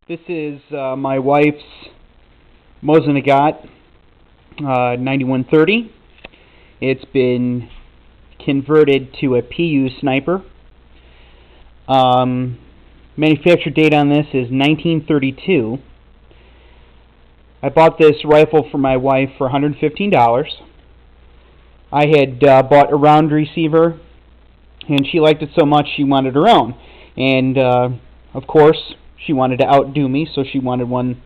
This is my wife's Mosin Nagant 9130. It's been converted to a PU sniper. Manufacture date on this is 1932. I bought this rifle for my wife for $115. I had bought a round receiver, and she liked it so much she wanted her own. And of course, she wanted to outdo me, so she wanted one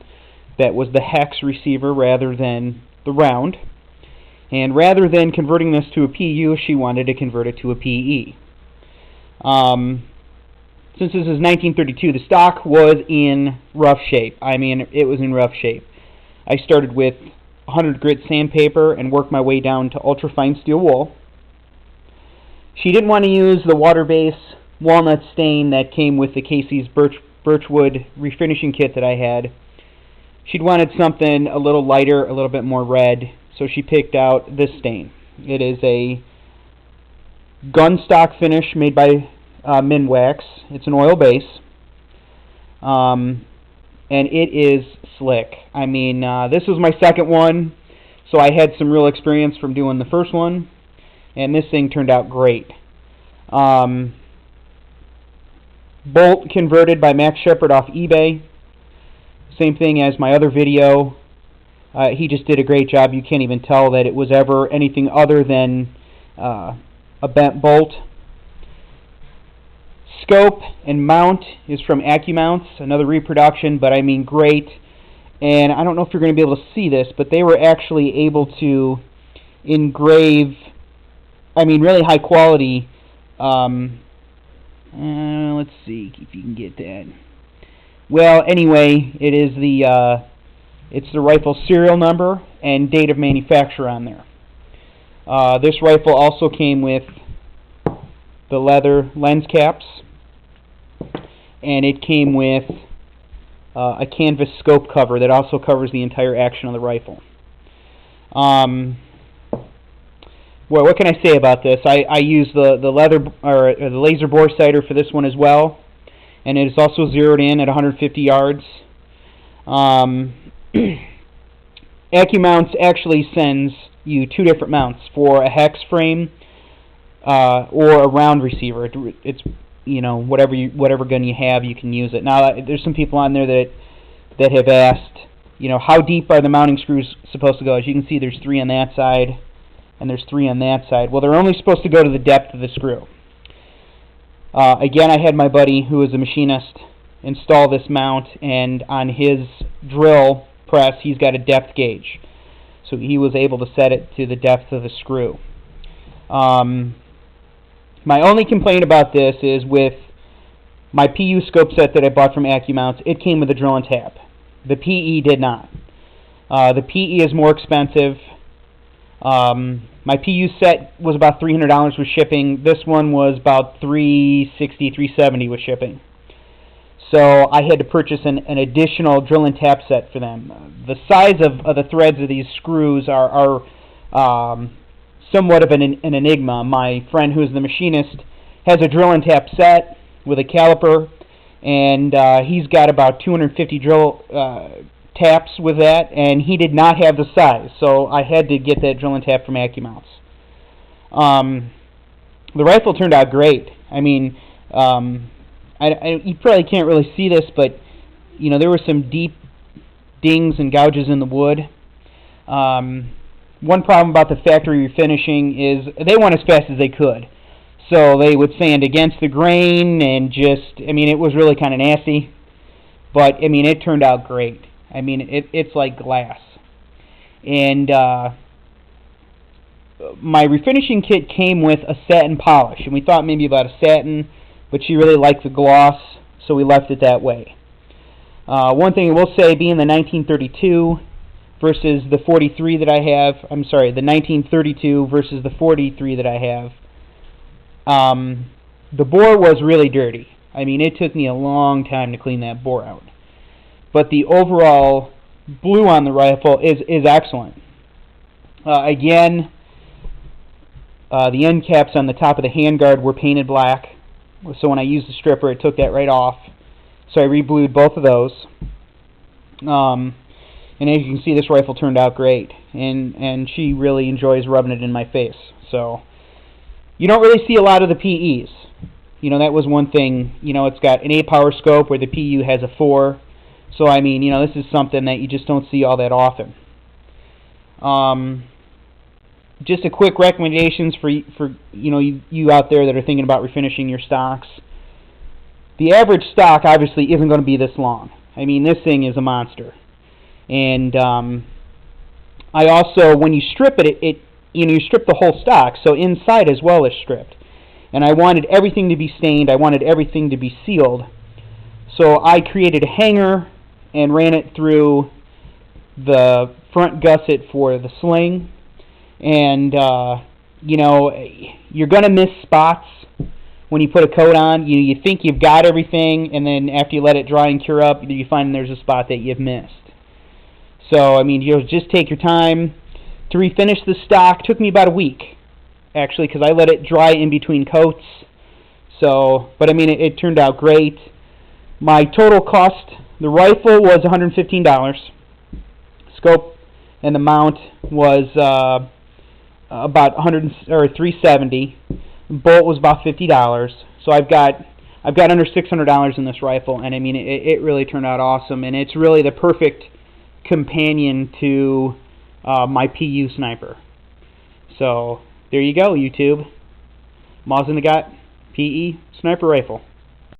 that was the hex receiver rather than the round. And rather than converting this to a PU, she wanted to convert it to a PE. Since this is 1932, the stock was in rough shape. I mean, it was in rough shape. I started with 100 grit sandpaper and worked my way down to ultrafine steel wool. She didn't want to use the water-based walnut stain that came with the Casey's Birchwood refinishing kit that I had. She'd wanted something a little lighter, a little bit more red, so she picked out this stain. It is a gun stock finish made by Minwax. It's an oil base, and it is slick. I mean, this was my second one, so I had some real experience from doing the first one, and this thing turned out great. Bolt converted by Max Shepard off eBay. Same thing as my other video. He just did a great job. You can't even tell that it was ever anything other than a bent bolt. Scope and mount is from AccuMounts, another reproduction, but I mean great. And I don't know if you're going to be able to see this, but they were actually able to engrave, I mean really high quality. Let's see if you can get that. Well, anyway, it is it's the rifle serial number and date of manufacture on there. This rifle also came with the leather lens caps, and it came with a canvas scope cover that also covers the entire action of the rifle. Well, what can I say about this? I use the leather or the laser bore sighter for this one as well, and it is also zeroed in at 150 yards. AccuMounts actually sends you two different mounts for a hex frame or a round receiver. It's whatever gun you have, you can use it. Now there's some people on there that have asked, how deep are the mounting screws supposed to go? As you can see, there's 3 on that side, and there's 3 on that side. Well, they're only supposed to go to the depth of the screw. Again, I had my buddy, who is a machinist, install this mount, and on his drill press, he's got a depth gauge. So he was able to set it to the depth of the screw. My only complaint about this is with my PU scope set that I bought from AccuMounts, it came with a drill and tap. The PE did not. The PE is more expensive. My PU set was about $300 with shipping. This one was about $360, $370 with shipping. So I had to purchase an additional drill and tap set for them. The size of the threads of these screws are somewhat of an enigma. My friend, who is the machinist, has a drill and tap set with a caliper, and he's got about 250 drill taps with that, and he did not have the size, so I had to get that drill and tap from AccuMounts. The rifle turned out great. I mean, you probably can't really see this, but there were some deep dings and gouges in the wood. One problem about the factory refinishing is they went as fast as they could. So they would sand against the grain and it was really kind of nasty. But, it turned out great. It's like glass. And my refinishing kit came with a satin polish. And we thought maybe about a satin, but she really liked the gloss, so we left it that way. One thing I will say, being the 1932 versus the 43 that I have, the 1932 versus the 43 that I have, the bore was really dirty. It took me a long time to clean that bore out. But the overall blue on the rifle is excellent. Again, the end caps on the top of the handguard were painted black. So when I used the stripper, it took that right off. So I reblued both of those. And as you can see, this rifle turned out great, and she really enjoys rubbing it in my face. So you don't really see a lot of the PEs. You know, that was one thing. You know, it's got an 8-power scope where the PU has a 4. So I mean, you know, this is something that you just don't see all that often. Just a quick recommendations for you know, you out there that are thinking about refinishing your stocks. The average stock obviously isn't going to be this long. I mean, this thing is a monster. And I also, when you strip it, you know, you strip the whole stock, so inside as well is stripped. And I wanted everything to be stained. I wanted everything to be sealed. So I created a hanger and ran it through the front gusset for the sling. And you know, you're gonna miss spots when you put a coat on. You think you've got everything, and then after you let it dry and cure up, you find there's a spot that you've missed. So I mean, you'll just take your time to refinish the stock. It took me about a week, actually, because I let it dry in between coats. So, but I mean, it turned out great. My total cost, the rifle was $115. Scope and the mount was about $370. Bolt was about $50. So I've got under $600 in this rifle, and I mean, it really turned out awesome, and it's really the perfect companion to my PU sniper. So there you go, YouTube. Mosin Nagant PE sniper rifle.